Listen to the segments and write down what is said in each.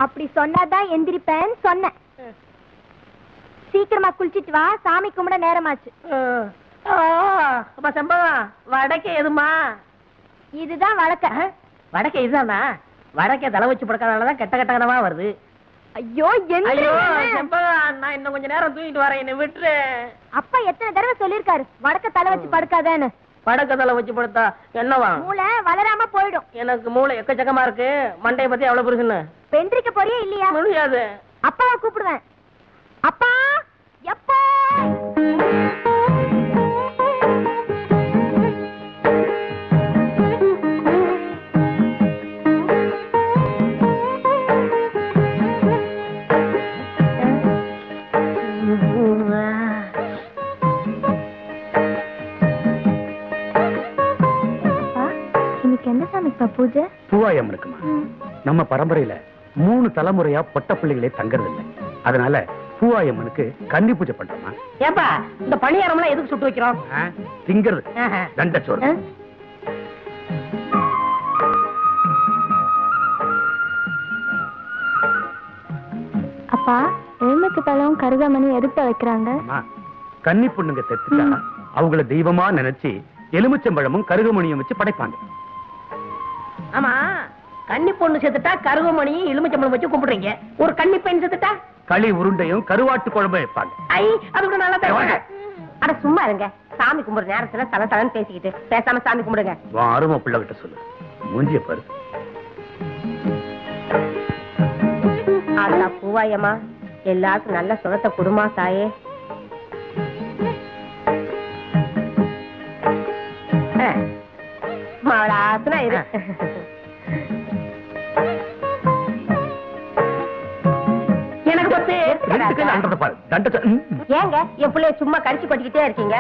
அப்படி சொன்னாதான் எந்திரிப்பேன்னு சொன்னேன். சீக்கிரமா குளிச்சிட்டு வா, சாமி கும்பிட நேரமாச்சு. செம்பகம் வடக்கே எதுமா? இதுதான் வழக்க. வடக்கே இதுதானா? வடக்கே தலை வச்சு படுக்காதனாலதான் கெட்ட கட்டகனமா வருது. ஐயோ செம்பகம், நான் இன்னும் கொஞ்ச நேரம் தூங்கிட்டு வரேன், என்ன விட்டுரு. அப்பா எத்தனை தடவை சொல்லிருக்காரு வடக்க தலை வச்சு படுக்காதேன்னு. வடக்க தலை வச்சு படுத்தா என்னவா? மூளை வளராம போயிடும். எனக்கு மூளை எக்கச்சக்கமா இருக்கு. மண்டைய பத்தி அவ்வளவு புரிசுன்னு பெண்டிரிக்க போறியா இல்லையா? முடியாது. அப்பாவை கூப்பிடுவேன். அப்பா எப்பா? பூஜை பூவாயம் இருக்குமா? நம்ம பரம்பரையில 3 தலைமுறையா பொட்ட பிள்ளைகளே தங்கறது இல்லை. அதனால பூவாயம்மனுக்கு கன்னி பூஜை பண்றோமா? ஏப்பா இந்த பணியாரம் எல்லாம் எதுக்கு சுட்டு வைக்கிறோம்? திங்கிறது தண்டச்சோறு. அப்பா எருமைக்கு பழம் கருகாமணி எதுக்கு வைக்கிறாங்க? கன்னி பொண்ணுங்க செத்துட்டா அவங்கள தெய்வமா நினைச்சு எலுமிச்சம்பழமும் கருகமணியும் வச்சு படைப்பாங்க. ஆமா, கன்னி பொண்ணு செத்துட்டா கருகமணியும் எலுமிச்சம்பழம் வச்சு கும்பிடுறீங்க. ஒரு கன்னி பெண் செத்துட்டா களி உருண்டையும் கருவாட்டு குழம்பும் வைப்பாங்க. அது கூட நல்லா தருவாங்க. அட சும்மா இருங்க, சாமி கும்பிடுற நேரத்துல தலை தலைன்னு பேசிக்கிட்டு பேசாம சாமி கும்பிடுங்க. அருமை பிள்ளை கிட்ட சொல்லு, மூஞ்சிய பாரு. அதா பூவாயம்மா, எல்லாருக்கும் நல்ல சுகத்தை குடுமா தாயே. மாவளாசனா இரு. எனக்கு ஏங்க என் பிள்ளைய சும்மா கடிச்சு கொட்டிக்கிட்டே இருக்கீங்க?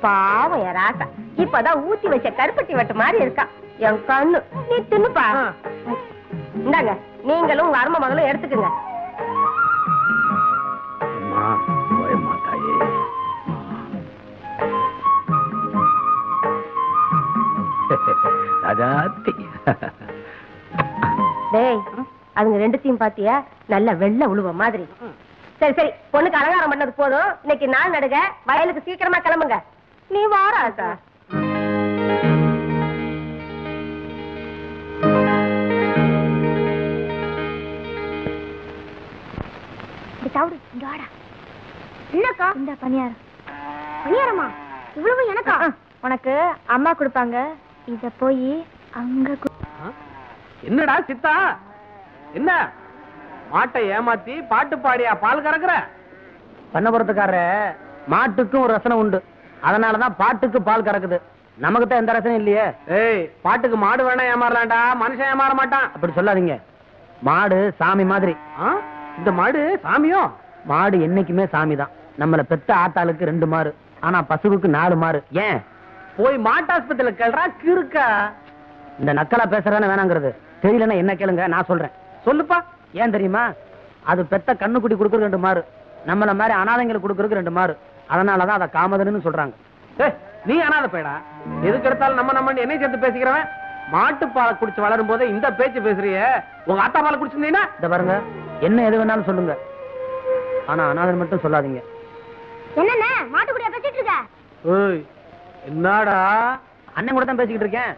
பாவம் என் ராசா இப்பதான் ஊத்தி வச்ச கருப்பட்டி வெட்டு மாதிரி இருக்கான் என் கண்ணு. நீ தின்னுப்பா. இந்தாங்க, நீங்களும் உங்க அருமை மகளும் எடுத்துக்குங்க. டேய், அதுங்க ரெண்டுத்தையும் பாத்தியா? நல்ல வெள்ள உழுவ மாதிரி. சரி சரி, பொண்ணுக்கு அலங்காரம் பண்ணது போதும். இன்னைக்கு நாள் நடுக, வயலுக்கு சீக்கிரமா கிளம்புங்க. நீ வாராசா? என்னக்கா இந்த பணியாரம்? பணியாரமா? இவ்வளவு எனக்கா? உனக்கு அம்மா கொடுப்பாங்க. இத போய் அங்க. என்னடா சித்தா, என்ன மாட்டை ஏமாத்தி பாட்டு பாடியா பால் கறக்குற? பண்ணபுரத்துக்கார மாட்டுக்கும் ஒரு ரசனை உண்டு, அதனாலதான் பாட்டுக்கு பால் கறக்குது. நமக்கு தான் எந்த ரசனையும் இல்லையே. ஏய், பாட்டுக்கு மாடு வேணா ஏமாறலாம்டா, மனுஷன் ஏமாற மாட்டான். அப்படி சொல்லாதீங்க. மாடு சாமி மாதிரி. இந்த மாடு சாமியோ? மாடு என்னைக்குமே சாமி தான். நம்மள பெத்த ஆத்தாளுக்கு 2 மாறு, ஆனா பசுவுக்கு 4 மாறு. ஏன்? போய் மாட்டாஸ்பத்திரியில கேள்றா கிறுக்கா. இந்த நக்கலா பேசுறானே வேணாங்கிறது தெரியலன்னா என்ன கேளுங்க, நான் சொல்றேன். சொல்லுப்பா. ஏன் தெரியுமா? அது பெத்த கண்ணுக்குட்டி கொடுக்குறது 2 மாறு, நம்மள மாதிரி அனாதைங்களுக்கு கொடுக்கறதுக்கு 2 மாறு. அதனாலதான் அதை காமதன்னு சொல்றாங்க. நீ அனாதை பேடா, எதுக்கு எடுத்தாலும் நம்ம என்னை சேர்த்து பேசிக்கிறவன். மாட்டு பாலை குடிச்சு வளரும் போதே இந்த பேச்சு பேசுறிய. உங்க ஆத்தா பாலை குடிச்சிருந்தீங்கன்னா இத பாருங்க, என்ன எது வேணாலும் சொல்லுங்க, ஆனா அனாதை மட்டும் சொல்லாதீங்க. என்னண்ணே மாட்டுக்குடியா பேசிட்டு இருக்க? ஏய், என்னடா? அண்ணன் கூட தான் பேசிக்கிட்டு இருக்கேன்.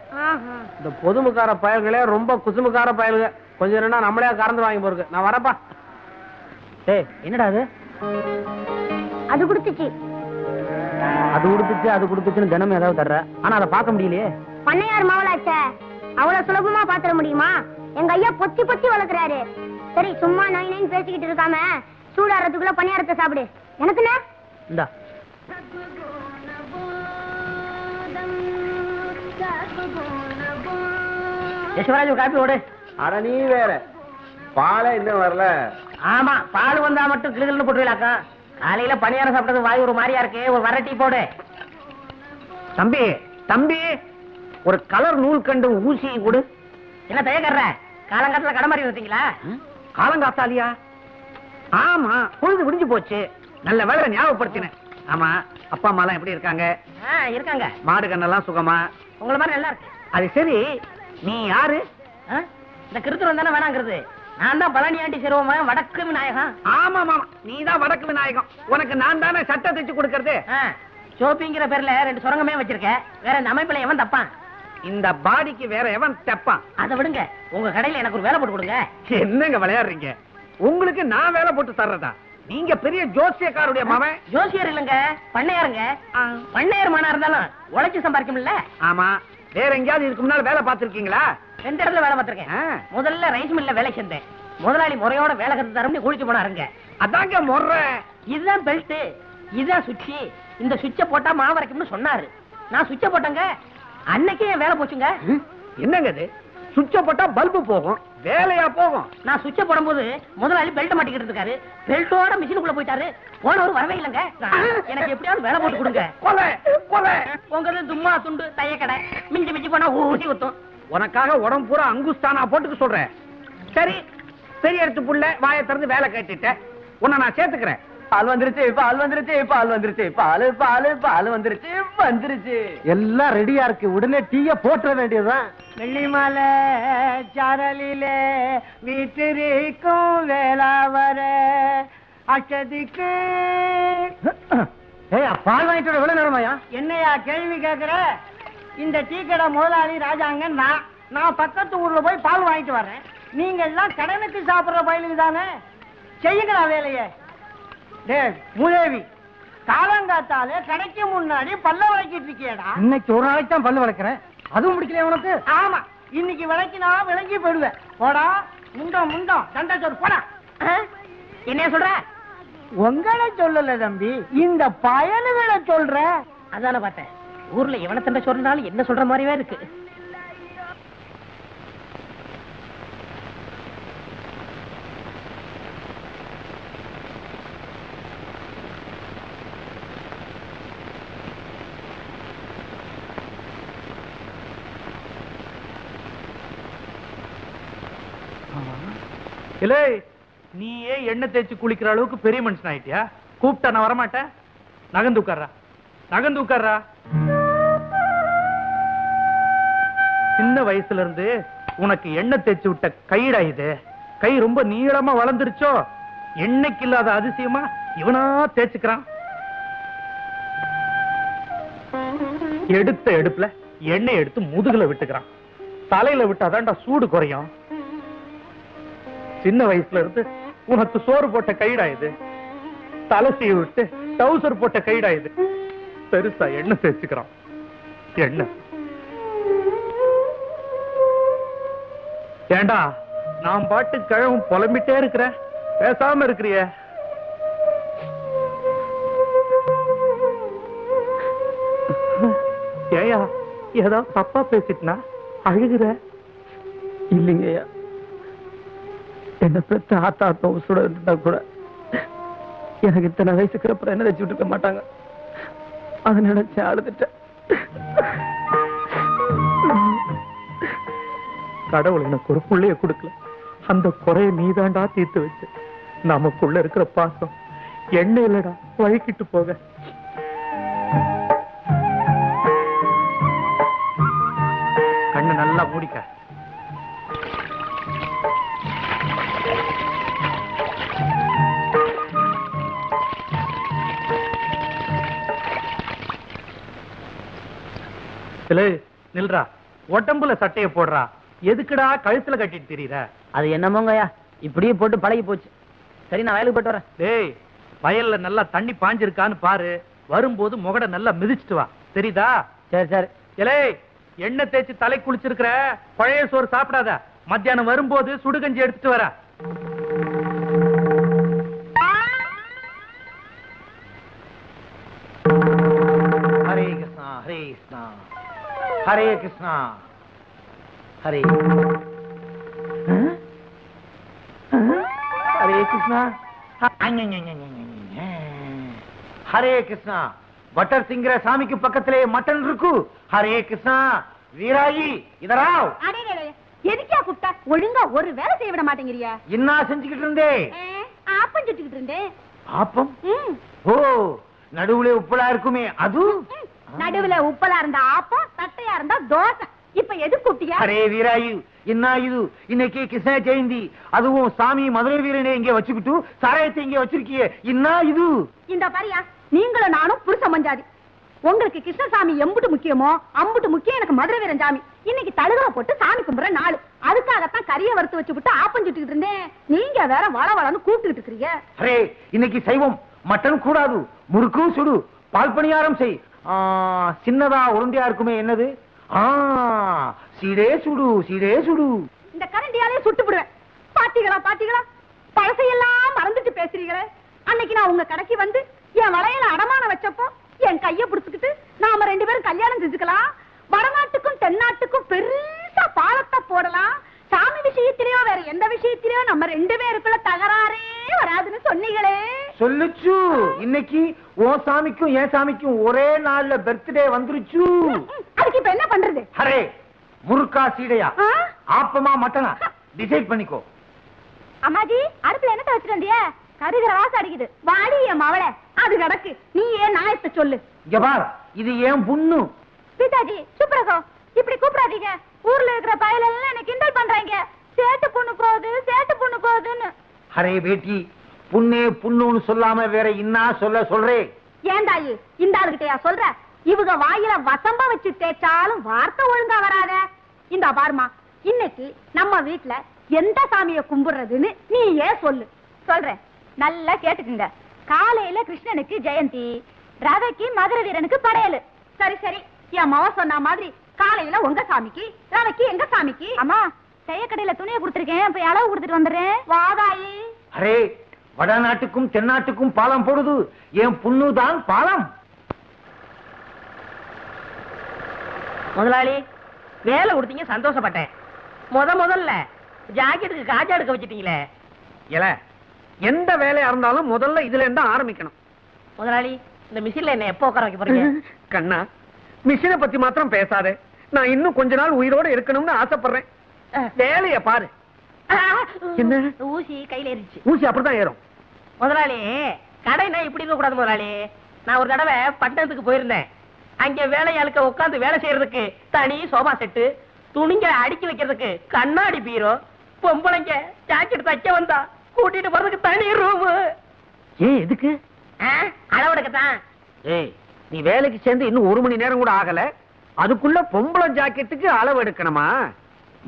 இந்த பொதுமுக்கார பயல்களே ரொம்ப குசுமுக்கார பயல்க. கொஞ்சம் என்ன நம்மளே கறந்து வாங்கி போருக்கு. நான் வரப்பா. ஏய், என்னடா அது? அது கொடுத்துச்சு. அது கொடுத்துச்சு அது கொடுத்துச்சுன்னு தினமும் ஏதாவது தர்ற, ஆனா அதை பார்க்க முடியலையே. பண்ணையார் மாவளாச்ச அவ்வளவு சுலபமா பாத்திர முடியுமா? எங்க ஐயா பொத்தி பொத்தி வளர்க்கிறாரு. சரி, சும்மா நை நைன்னு பேசிக்கிட்டு இருக்காம சூடாறதுக்குள்ள பணியாரத்தை சாப்பிடு. எனக்குண்ணே இந்தா. யசுவராஜ் காப்பி ஓடு. அட நீ வேற, பாலே இன்னும் வரல. ஆமா, பால் வந்தா மட்டும் கிளுகிள்னு போட்டுவிலாக்கா. காலையில பணியாரம் சாப்பிட்டது வாய் ஒரு மாதிரியா இருக்கு, ஒரு வர டீ போடு. தம்பி தம்பி, ஒரு கலர் நூல் கண்டு ஊசி கொடு. என்ன தயக்கற? காலங்காலத்துல கடை மாதிரி வந்தீங்களா? காலங்காத்தாலியா? ஆமா, பொழுது விடிஞ்சு போச்சு. நல்ல வேலை ஞாபகப்படுத்தினேன். ஆமா, அப்பா அம்மா எல்லாம் எப்படி இருக்காங்க? இருக்காங்க. மாடு கண்ணெல்லாம் சுகமா? உங்களை மாதிரி நல்லா இருக்கு. அது சரி, நீ யாரு? இந்த கிருத்துரம் தானே வேணாங்கிறது. நான் தான் பழனி ஆண்டி சிறுவன் வடக்கு விநாயகம். ஆமா மாமா, நீதான் வடக்கு விநாயகம். உனக்கு நான் தானே சட்டை தைச்சு கொடுக்கறது. ஷோப்பிங்கிற பேர்ல 2 சுரங்கமே வச்சிருக்க. வேற இந்த அமைப்புல எவன் தப்பான்? இந்த பாடிக்கு வேற எவன் தப்பான்? அதை விடுங்க, உங்க கடையில எனக்கு ஒரு வேலை போட்டு கொடுங்க. என்னங்க விளையாடுறீங்க? உங்களுக்கு நான் வேலை போட்டு தர்றதா? நீங்க பெரிய ஜோசியக்காருடைய மகன். ஜோசியர் இல்லங்க, பண்ணையாருங்க. பண்ணையார் மனா இருந்தாலும் உழைச்சு சம்பாதிக்கும்ல. ஆமா, வேற எங்கயாவது இதுக்கு முன்னால வேலை பார்த்திருக்கீங்களா? 2 இடத்துல வேலை பார்த்திருக்கேன். முதல்ல ரைஸ் மில்ல வேலை செஞ்சேன். முதலாளி முறையோட வேலை கத்து தரம்னு குளிச்சு போனாருங்க. அதாங்க முறை. இதுதான் பெல்ட், இதுதான் சுவிட்ச். இந்த சுவிட்ச போட்டா மாவரைக்கும்னு சொன்னாரு. நான் சுவிட்ச போட்டேங்க. அன்னைக்கே வேலை போச்சுங்க. என்னங்க இது? சுவிட்ச போட்டா பல்பு போகும், வேலையா போகும்? நான் சுவிட்ச போடும்போது முதலாளி பெல்ட் மாட்டிக்கிட்டு இருக்காரு. பெல்ட்டோட மிஷினுக்குள்ள போயிட்டாரு. போனவர் வரவே இல்லைங்க. எனக்கு எப்படியாவது வேலை போட்டு கொடுங்க. கொலை கொலை. உங்க தும்மா துண்டு தைய கடை மிஞ்சி மிஞ்சி போனா ஊசி ஊத்தும். உனக்காக உடம்பு பூரா அங்குஸ்தானா போட்டுக்க சொல்றேன். சரி, பெரிய எடுத்து புள்ள வாயை திறந்து வேலை கேட்டுட்டேன். உன்னை நான் சேர்த்துக்கிறேன். பால் வந்துருச்சு, பால் வந்துருச்சு, பால் வந்துருச்சு, பால் பால் பால் வந்துருச்சு, வந்துருச்சு. எல்லாம் ரெடியா இருக்கு. உடனே டீய போட்டுற வேண்டியதுதான். வெள்ளிமலை சாரலிலே வீட்டிற்கும் வேளா வர அச்சதிக்கு. ஏய், பால் வாங்கிட்டு வர எவ்வளவு நேரமாயா? என்னையா கேள்வி கேக்குற? இந்த டீ கடை முதலாளி ராஜாங்க. நான் பக்கத்து ஊர்ல போய் பால் வாங்கிட்டு வர்றேன். நீங்க எல்லாம் கடனுக்கு சாப்பிடுற பயிலுக்கு தானே. செய்யுங்களா வேலையை. மூதேவி, காலங்காத்தாலே கடைக்கு முன்னாடி பல்ல விளக்கிட்டு இருக்கியடா. இன்னைக்கு ஒரு நாளைக்கு தான் பல்லு வளர்க்கிறேன், அதுவும் முடிக்கல உனக்கு? ஆமா, இன்னைக்கு விளக்கினா விளங்கி போயிடுவேன். போடா முண்டம் முண்டம் தண்டச்சோறு போடா. என்ன சொல்ற? உங்களை சொல்லல தம்பி, இந்த பயலுகளை சொல்ற. அதான பார்த்தேன். ஊர்ல எவனை தண்டை சொல்றாலும் என்ன சொல்ற மாதிரியே இருக்கு. இல்லை, நீயே எண்ணெய் தேய்ச்சி குளிக்கிற அளவுக்கு பெரிய மனுஷன் ஆயிட்டியா? கூப்பிட்டா நான் வரமாட்டேன். நகர்ந்து உட்கார்றா, நகர்ந்து உட்கார்றா. சின்ன வயசுல இருந்து உனக்கு எண்ணெய் தேய்ச்சி விட்ட கைடா இது. கை ரொம்ப நீளமா வளர்ந்துருச்சோ? எண்ணெய்க்கு இல்லாத அதிசயமா இவனா தேய்ச்சுக்கிறான். எடுத்த எடுப்புல எண்ணெய் எடுத்து முதுகுல விட்டுக்கிறான். தலையில விட்டாதான்டா சூடு குறையும். சின்ன வயசுல இருந்து உனக்கு சோறு போட்ட கைடா இது. தலை சீவி விட்டு டவுசர் போட்ட கைடா இது. பெருசா எண்ணெய் தேய்ச்சுக்கிறான். எண்ணெய் ஏண்டா நான் பாட்டு கிழவும் புலம்பிட்டே இருக்கிறேன், பேசாம இருக்கிறிய? ஏயா ஏதாவது தப்பா பேசிட்டுனா அழுகுற? இல்லைங்கய்யா, என்ன பெத்த ஆத்தா உசுட இருந்தா கூட எனக்கு இத்தனை வயசுக்கு அப்புறம் என்ன வச்சுட்டு இருக்க மாட்டாங்க. அதை நினைச்சு அழுதுட்டேன். கடவுள் எனக்கு ஒரு புள்ளைய கொடுக்கல, அந்த குறைய நீதாண்டா தீர்த்து வச்சு. நமக்குள்ள இருக்கிற பாசம் எண்ணெய் இல்லடா வழுக்கிட்டு போக. கண்ணு நல்லா மூடிக்க. நில்றா, உடம்புல சட்டைய போடுறா. எதுக்குடா கழுத்துல கட்டிட்டு தெரியுற? அது என்னமோங்கய்யா, இப்படியே போட்டு பழகி போச்சு. சரி, நான் வயலுக்கு போட்டு வரேன். டேய், வயல்ல நல்லா தண்ணி பாஞ்சிருக்கான்னு பாரு. வரும்போது முகட நல்லா மிதிச்சிட்டு வா, தெரியுதா? சரி சரி. இலே, எண்ணெய் தேய்ச்சி தலை குளிச்சிருக்கிற, பழைய சோறு சாப்பிடாத. மத்தியானம் வரும்போது சுடுகஞ்சி எடுத்துட்டு வர. ஹரே கிருஷ்ணா ஹரே கிருஷ்ணா ஹரே கிருஷ்ணா ஹரே ஹரே கிருஷ்ணா ஹரே கிருஷ்ணா. பட்டர் சிங்கிற சாமிக்கு பக்கத்திலே மட்டன் இருக்கு. ஹரே கிருஷ்ணா. வீராயி இதராவ். எதுக்கா கூப்பிட்டா? ஒழுங்கா ஒரு வேலை செய்ய விட மாட்டேங்கிறியா? என்ன செஞ்சுக்கிட்டு இருந்தே? ஆப்பம் சுட்டுக்கிட்டு இருந்தேன். ஆப்பம்? ஓ, நடுவுல உப்பலா இருக்குமே அது? நடுவுல உப்பலா இருந்தா ஆப்பம், தட்டையா இருந்தா தோசை. இப்ப எது கூட்டியா? அரே வீராயு, என்ன இது? இன்னைக்கு கிருஷ்ண ஜெயந்தி, அதுவும் சாமி மதுரை வீரனை இங்க வச்சுக்கிட்டு சாராயத்தை இங்க வச்சிருக்கியே, என்ன இது? இந்த பாரியா, நீங்களும் நானும் புருஷ மஞ்சாதி. உங்களுக்கு கிருஷ்ணசாமி எம்புட்டு முக்கியமோ அம்புட்டு முக்கியம் எனக்கு மதுரை வீரன் சாமி. இன்னைக்கு தழுகலை போட்டு சாமி கும்பிடுற நாள், அதுக்காகத்தான் கறியை வறுத்து வச்சுக்கிட்டு ஆப்பஞ்சுட்டு இருந்தேன். நீங்க வேற வள வளன்னு கூப்பிட்டு இருக்கீங்க. அரே, இன்னைக்கு சைவம், மட்டன் கூடாது, முறுக்கு சுடு, பால் பணியாரம் செய். சின்னதா உருண்டையா இருக்குமே, என்னது? சீடே சுடு, சீடே சுடு. இந்த கரண்டியாலே சுட்டு விடுவேன். பாத்தீங்களா பாத்தீங்களா, பழசையெல்லாம் மறந்துட்டு பேசுறீங்களே. அன்னைக்கு நான் உங்க கடைக்கு வந்து என் வளையல அடமான வச்சப்போ என் கைய புடிச்சுக்கிட்டு நாம 2 பேரும் கல்யாணம் செஞ்சுக்கலாம், வடநாட்டுக்கும் தென்னாட்டுக்கும் பெருசா பாலத்தை போடலாம், சாமி விஷயத்திலேயோ வேற எந்த விஷயத்திலேயோ நம்ம 2 பேருக்குள்ள தகராறே வராதுன்னு சொன்னீங்களே. சொல்லுச்சு. இன்னைக்கு ஓ சாமிக்கும் என் சாமிக்கும் ஒரே நாள்ல பர்த்டே வந்துருச்சு. அதுக்கு இப்ப என்ன பண்றது? அரே, முறுக்கா சீடையா, ஆப்பமா மட்டனா, டிசைட் பண்ணிக்கோ. அம்மாஜி, அடுப்புல என்னத்த வச்சுட்டு வந்திய? கருகிற வாசம் அடிக்குது. வாடி என் மவளை, அது கிடக்கு. நீ ஏன் நாயத்தை சொல்லு. இங்க பார், இது ஏன் புண்ணு. பிதாஜி சுப்ரகோ, இப்படி கூப்பிடாதீங்க. ஊர்ல இருக்கிற பயலெல்லாம் என்ன கிண்டல் பண்றாங்க. சேட்டு பொண்ணு போகுது, சேட்டு பொண்ணு போகுதுன்னு. அரே பேட்டி, புண்ணே புண்ணுன்னு சொல்லாம வேற என்ன சொல்றே? ஏண்டாயி, இந்த ஆளுகிட்டயா சொல்ற? இவங்க வாயில வசம்ப வச்சு தேய்ச்சாலும் வார்த்தை ஒழுங்கா வராத. இந்த பாருமா, இன்னைக்கு நம்ம வீட்டுல எந்த சாமியை கும்பிடுறதுன்னு நீ ஏன் சொல்லு. சொல்றேன், நல்லா கேட்டுக்குங்க. காலையில கிருஷ்ணனுக்கு ஜெயந்தி, ரவைக்கு மதுரை வீரனுக்கு படையலு. சரி சரி, என் மவ சொன்ன மாதிரி காலையில உங்க சாமிக்கு, ரவைக்கு எங்க சாமிக்கு. அம்மா, செய்யக்கடையில துணியை கொடுத்துருக்கேன், போய் அளவு கொடுத்துட்டு வந்துடுறேன். வாதாயி. அரே, வடநாட்டுக்கும் தென்னாட்டுக்கும் பாலம் போடுது, என் புண்ணுதான் பாலம். முதலாளி, வேலை கொடுத்தீங்க, சந்தோஷப்பட்டேன். முதல்ல ஜாக்கெட்டுக்கு காஜா எடுக்க வச்சிட்டீங்களே. இல்ல, எந்த வேலையா இருந்தாலும் முதல்ல இதுல இருந்து ஆரம்பிக்கணும். முதலாளி, இந்த மிஷின்ல என்ன எப்போ உட்கார வைக்க போறீங்க? கண்ணா, மிஷினை பத்தி மாத்திரம் பேசாதே. நான் இன்னும் கொஞ்ச நாள் உயிரோட இருக்கணும்னு ஆசைப்படுறேன். வேலைய பாரு. என்ன ஊசி கையில ஏறிச்சு. ஊசி அப்படிதான் ஏறும். முதலாளி, கடைனா இப்படி இருக்க கூடாது முதலாளி. நான் ஒரு தடவை பட்டணத்துக்கு போயிருந்தேன். அங்க வேலையாளுக்க உட்காந்து வேலை செய்யறதுக்கு தனி சோபா செட்டு, துணிங்க அடுக்கி வைக்கிறதுக்கு கண்ணாடி பீரோ, பொம்பளைங்க ஜாக்கெட் தைக்க வந்தா கூட்டிட்டு போறதுக்கு தனி ரூம். ஏன் எதுக்கு? அளவெடுக்கத்தான். ஏய், நீ வேலைக்கு சேர்ந்து இன்னும் 1 மணி நேரம் கூட ஆகல, அதுக்குள்ள பொம்பளை ஜாக்கெட்டுக்கு அளவு எடுக்கணுமா?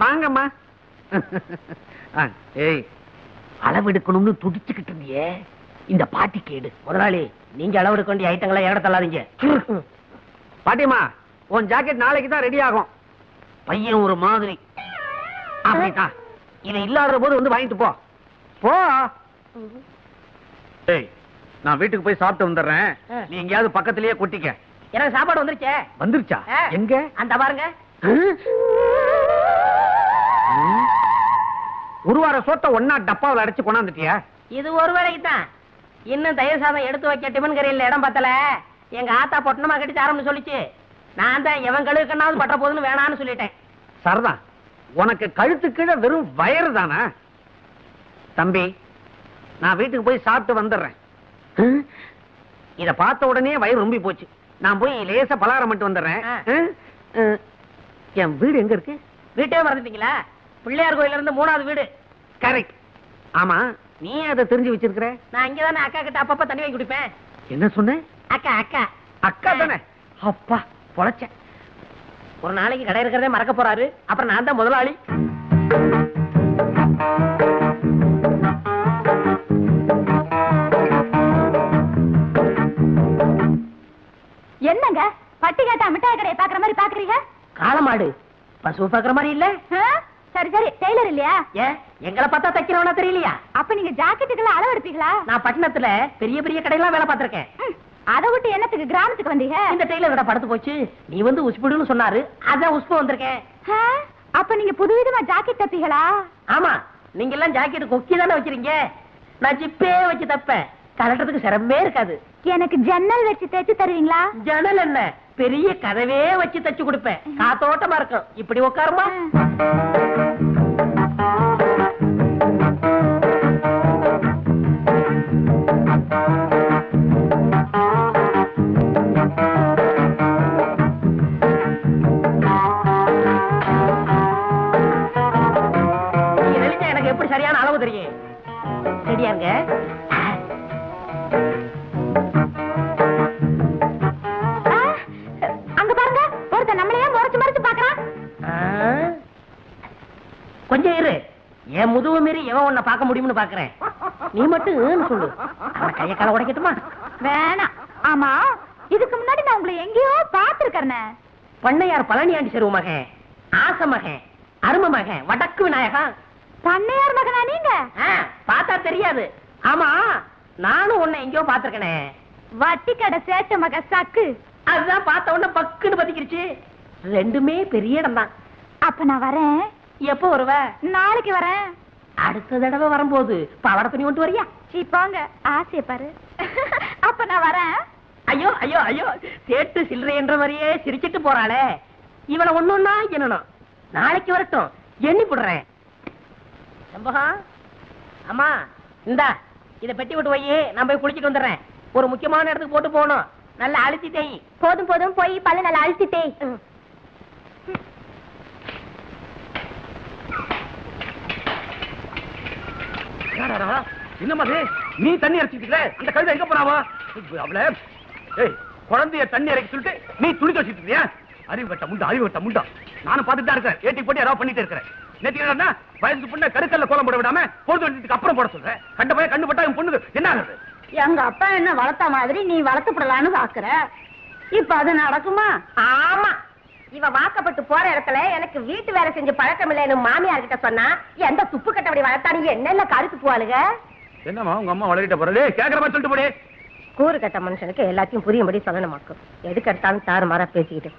வாங்கம்மா. ஏய், அளவு எடுக்கணும்னு துடிச்சுக்கிட்டு இருந்தியே, இந்த பாட்டி கேடு. முதலாளி, நீங்க அளவெடுக்க வேண்டிய ஐட்டங்களை இட தள்ளாதீங்க. பாட்டியம்மா, உன் ஜாக்கெட் நாளைக்கு தான் ரெடி ஆகும். பையன் ஒரு மாதிரி. அப்படிதான், இவன் இல்லாத போது வந்து வாங்கிட்டு போ. போ. ஏய், நான் வீட்டுக்கு போய் சாப்பிட்டு வந்துடுறேன். நீ எங்கேயாவது பக்கத்திலேயே கொட்டிக்க. எனக்கு சாப்பாடு வந்துருச்சே. வந்துருச்சா? எங்க? அந்த பாருங்க. ஒரு வார சோத்த ஒன்னா டப்பாவில் அடைச்சு கொண்டாந்துட்டியா? இது ஒரு வேளைக்கு தான். இன்னும் தயிர் சாதம் எடுத்து வைக்க டிபன் கரையில் இடம் பத்தல. எங்க ஆத்தா பொட்டணமா கட்டி சாரம்னு சொல்லிச்சு. நான் தான் எவன் கழுவுக்கண்ணாவது பட்ட போதுன்னு வேணான்னு சொல்லிட்டேன். சரிதான், உனக்கு கழுத்து கீழே வெறும் வயறு தானா? தம்பி, நான் வீட்டுக்கு போய் சாப்பிட்டு வந்துடுறேன். இத பார்த்த உடனே வயிறு ரொம்பி போச்சு. நான் போய் லேசா பலகாரம் மட்டும் வந்துடுறேன். என் வீடு எங்க இருக்கு? வீட்டே மறந்துட்டீங்களா? பிள்ளையார் கோயில இருந்து 3வது வீடு. கரெக்ட். ஆமா, நீ அதை தெரிஞ்சு வச்சிருக்கிற? நான் இங்கதானே அக்கா கிட்ட அப்பப்ப தண்ணி வாங்கி குடிப்பேன். என்ன சொன்ன? அக்கா அக்கா அக்கா தானே? அப்பா பொழைச்சேன். ஒரு நாளைக்கு கடை இருக்கிறதே மறக்க போறாரு. அப்புறம் நான் தான் முதலாளி. என்னங்க பட்டி கேட்டா மிட்டாய் கடையை பாக்குற மாதிரி பாக்குறீங்க? காளமாடு பசு பாக்குற மாதிரி இல்ல. சரி சரி, டெய்லர் இல்லையா? ஏன் எங்களை பார்த்தா தைக்கிறவனா தெரியலையா? அப்ப நீங்க ஜாக்கெட்டுக்கெல்லாம் அளவு எடுப்பீங்களா? நான் பட்டணத்துல பெரிய பெரிய கடையெல்லாம் வேலை பார்த்திருக்கேன். அதை விட்டு என்னத்துக்கு கிராமத்துக்கு வந்தீங்க? இந்த டெய்லர் கடை படுத்து போச்சு. நீ வந்து உஸ்புடுன்னு சொன்னாரு, அதான் உஸ்பு வந்திருக்கேன். அப்ப நீங்க புதுவிதமா ஜாக்கெட் தப்பீங்களா? ஆமா, நீங்க எல்லாம் ஜாக்கெட் கொக்கி தானே வச்சிருக்கீங்க. நான் ஜிப்பே வச்சு தப்பேன். கலட்டுறதுக்கு சிரமமே இருக்காது. எனக்கு ஜன்னல் வச்சு தைச்சு தருவீங்களா? ஜன்னல் என்ன, பெரிய கதவே வச்சு தச்சு கொடுப்பேன். காத்தோட்டமா இருக்கும். இப்படி உட்காருமா. சகோதரியே. ரெடியாங்க. அங்க பாருங்க, ஒருத்தன் நம்மளையே முறைச்சு முறைச்சு பாக்குறான். கொஞ்சம் இரு, என் முதுகு மீறி எவன் உன்னை பார்க்க முடியும்னு பாக்குறேன். நீ மட்டும் சொல்லு, அவன் கைய கால உடைக்கட்டுமா? வேணாம். ஆமா, இதுக்கு முன்னாடி நான் உங்களை எங்கேயோ பாத்துருக்கேன். பண்ணையார் பழனியாண்டி செருவு மகன், ஆச மகன், அரும மகன், வடக்கு விநாயகா. பண்ணையார் மகனா நீங்க? பார்த்தா தெரியாது. ஆமா, நானும் உன்னை எங்கேயோ பாத்துருக்கனே. வட்டி கடை சேட்ட மக சக்கு. அதுதான் பார்த்த உடனே பக்குன்னு பத்திக்கிடுச்சு. ரெண்டுமே பெரிய இடம் தான். அப்ப நான் வரேன். எப்போ வருவ? நாளைக்கு வரேன். அடுத்த தடவை வரும்போது பாவாடை துணி கொண்டு வரியா? போங்க, ஆசைய பாரு. அப்ப நான் வரேன். ஐயோ ஐயோ ஐயோ, சேட்டு சில்லறை என்ற மாதிரியே சிரிச்சிட்டு போறாளே. இவளை ஒண்ணுன்னா என்னணும். நாளைக்கு வரட்டும், எண்ணி போடுறேன். செம்பகா, அம்மா இந்தா இத பெட்டி விட்டு போய் நான் போய் குளிச்சிட்டு வந்துடுறேன். ஒரு முக்கியமான இடத்துக்கு போட்டு போகணும். நல்லா அழுத்தி தேய். போதும் போதும், போய் பல்ல நல்லா அழுத்தி தேய். என்னமா நீ தண்ணி அரைச்சிட்டு இந்த கழுதை எங்க போறாவா? அவள குழந்தைய தண்ணி இறக்கி சொல்லிட்டு நீ துணி துவச்சிட்டு இருக்கியா? அறிவு கட்ட முண்டா, அறிவு கட்ட முண்டா. நானும் பார்த்துட்டு தான் இருக்கேன். ஏட்டி போட்டு யாராவது பண்ணிட்டு இருக்கிறேன். நேற்று என்ன வயசுக்கு பொண்ணு கருக்கல்ல கோலம் போட விடாம பொழுது வந்ததுக்கு அப்புறம் போட சொல்றேன். கண்ட பையன் கண்ணு பட்டா பொண்ணு என்ன ஆகுது? எங்க அப்பா என்ன வளர்த்த மாதிரி நீ வளர்த்துப்படலான்னு பாக்குற. இப்ப அது நடக்குமா? ஆமா, இவ வாக்கப்பட்டு போற இடத்துல எனக்கு வீட்டு வேலை செஞ்சு பழக்கம் இல்லைன்னு மாமியார் கிட்ட சொன்னா எந்த துப்பு கட்டபடி வளர்த்தானு என்னென்ன கருத்து போவாளுங்க. என்னமா உங்க அம்மா வளரிட்ட போறதே கேக்குற மாதிரி சொல்லிட்டு போடே. கூறு கட்ட மனுஷனுக்கு எல்லாத்தையும் புரியும்படி சொல்லணுமாக்கும். எதுக்கு எடுத்தாலும் தாறு மாறா பேசிக்கிட்டு.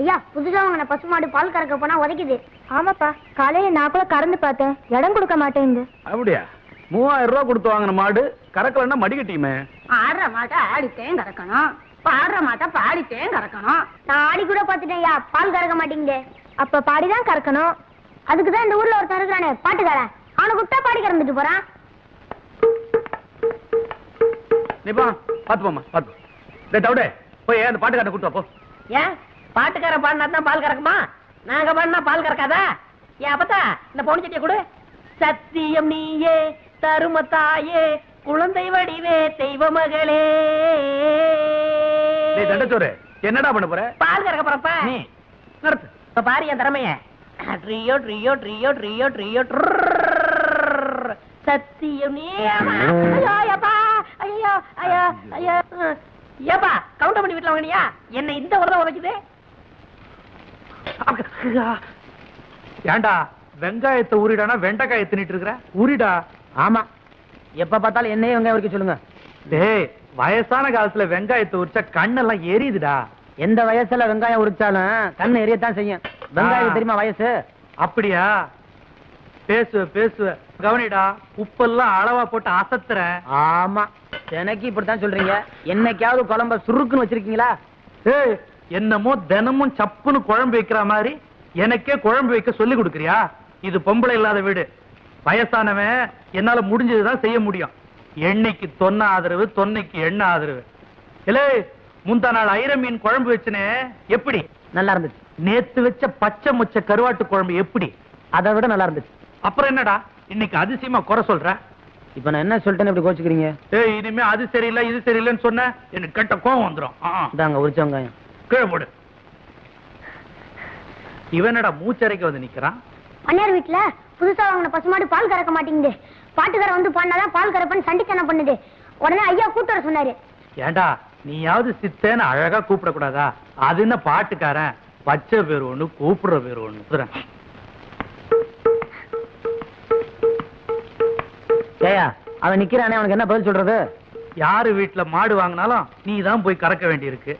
ஐயா, புதுசா வாங்கின பசுமாடு பால் கறக்க போனா உதைக்குது. ஆமாப்பா, காலையில நான் கூட கறந்து பார்த்தேன், இடம் கொடுக்க மாட்டேங்குது. அப்படியா? 3000 ரூபாய் கொடுத்து வாங்கின மாடு கறக்கலன்னா மடிக்கட்டியுமே. ஆடுற மாட்டை ஆடித்தேன் கறக்கணும், பாடுற மாட்டை பாடித்தேன் கறக்கணும். நான் ஆடி கூட பாத்துட்டேன்யா, பால் கறக்க மாட்டேங்குது. அப்ப பாடிதான் கறக்கணும். அதுக்குதான் இந்த ஊர்ல ஒருத்தன் இருக்கிறானே பாட்டுக்காரன், அவனை கூப்பிட்டா பாடி கறந்துட்டு போறான். நீப்பா பாத்து போமா, பாத்து டவுடே போய் அந்த பாட்டுக்காரனை கூட்டு போ. ஏன் பாட்டுக்கார பாடினா தான் பால் கறக்குமா? நாங்க பாடினா பால் கறக்காதா? ஏன் அப்பத்தா இந்த பவுன் சட்டியை கொடு. சத்தியம் நீயே தருமத்தாயே குழந்தை வடிவே தெய்வ மகளே. தண்டச்சோறு என்னடா பண்ண போற? பால் கறக்க போறப்ப நீ நடத்து. இப்ப பாரு என் திறமைய. ட்ரியோ ட்ரியோ ட்ரியோ ட்ரியோ ட்ரியோ சத்தியம் நீ. ஐயோ அப்பா, ஐயோ ஐயோ ஐயோ. ஏப்பா கவுண்டர் பண்ணி வீட்டுல வாங்கினியா? என்ன இந்த உரல உரைக்குது. ஏண்டா வெங்காயத்தை ஊறிடானா வெண்டைக்காயை தின்னுட்டு இருக்கிற? ஊறிடா. ஆமா, எப்ப பார்த்தாலும் என்னையே வெங்காயம் உரிக்க சொல்லுங்க. டேய், வயசான காலத்துல வெங்காயத்தை உரிச்சா கண்ணெல்லாம் எரியுதுடா. எந்த வயசுல வெங்காயம் உரிச்சாலும் கண்ணு எரியத்தான் செய்யும். வெங்காயம் தெரியுமா வயசு? அப்படியா? பேசுவ கவனிடா. உப்பெல்லாம் அளவா போட்டு அசத்துற. ஆமா, எனக்கு இப்படித்தான் சொல்றீங்க. என்னைக்காவது குழம்ப சுருக்குன்னு வச்சிருக்கீங்களா? ஏய், என்னமோ தினமும் சப்புன்னு குழம்பு வைக்கிற மாதிரி எனக்கே குழம்பு வைக்க சொல்லி கொடுக்கறியா? இது பொம்பளை இல்லாத வீடு. வயசானவன் என்னால முடிஞ்சதுதான் செய்ய முடியும். எண்ணெய்க்கு தொன்ன ஆதரவு, தொன்னைக்கு எண்ணெய் ஆதரவு. இல்லை, முந்தா நாள் ஐர மீன் குழம்பு வச்சுனே, எப்படி? நல்லா இருந்துச்சு. நேத்து வச்ச பச்சை முச்ச கருவாட்டு குழம்பு எப்படி? அதை விட நல்லா இருந்துச்சு. அப்புறம் என்னடா இன்னைக்கு அதிசயமா குறை சொல்ற? இப்ப நான் என்ன சொல்லிட்டேன்னு இப்படி கோச்சுக்கிறீங்க? ஏய், இனிமே அது சரியில்லை இது சரியில்லைன்னு சொன்ன எனக்கு கெட்ட கோவம் வந்துடும். இதாங்க உரிச்ச வெங்காயம். கீழே போடு. இவனடா மூச்சரைக்க வந்து நிக்கிறான். பண்ணையார் வீட்டுல புதுசா வாங்கின பசுமாடு பால் கறக்க மாட்டேங்குது. பாட்டுக்காரன் வந்து பாடினாதான் பால் கறப்பன்னு சண்டித்தனம் பண்ணுது. உடனே ஐயா கூட்டு வர சொன்னாரு. ஏண்டா நீயாவது சித்தேன்னு அழகா கூப்பிட கூடாதா? அது என்ன பாட்டுக்காரன்? வச்ச பேர் ஒண்ணு, கூப்பிடுற பேர் ஒண்ணு. ஏயா, அவன் நிக்கிறானே, அவனுக்கு என்ன பதில் சொல்றது? யாரு வீட்டுல மாடு வாங்கினாலும் நீ தான் போய் கறக்க வேண்டி இருக்கு.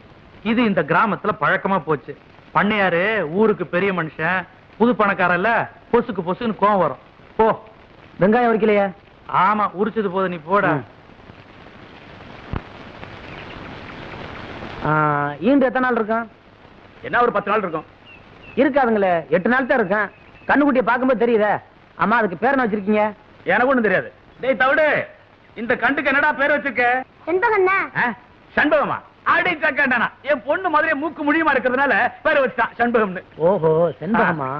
இது இந்த கிராமத்துல பழக்கமா போச்சு. பண்ணையாரு ஊருக்கு பெரிய மனுஷன், புது பணக்காரல்ல, பொசுக்கு பொசுக்குன்னு கோவம் வரும். போ. வெங்காயம் உரிக்கலையா? ஆமா, உரிச்சது போது நீ போட. ஈண்டு எத்தனை நாள் இருக்கும்? என்ன ஒரு 10 நாள் இருக்கும். இருக்காதுங்களே, 8 நாள் தான் இருக்கும். கண்ணுக்குட்டியை பார்க்கும்போது தெரியுதே. ஆமா, அதுக்கு பேர் என்ன வச்சிருக்கீங்க? எனக்கு ஒண்ணும் தெரியாது. டேய் தவிடு, இந்த கண்டுக்கு என்னடா பேர் வச்சிருக்க? செண்பகண்ணா. சண்பகமா? அடி சக்கண்டனா, என் பொண்ணு மாதிரியே மூக்கு முடியுமா இருக்கிறதுனால பேர் வச்சான் சண்பகம்னு. ஓஹோ, செண்பகமா?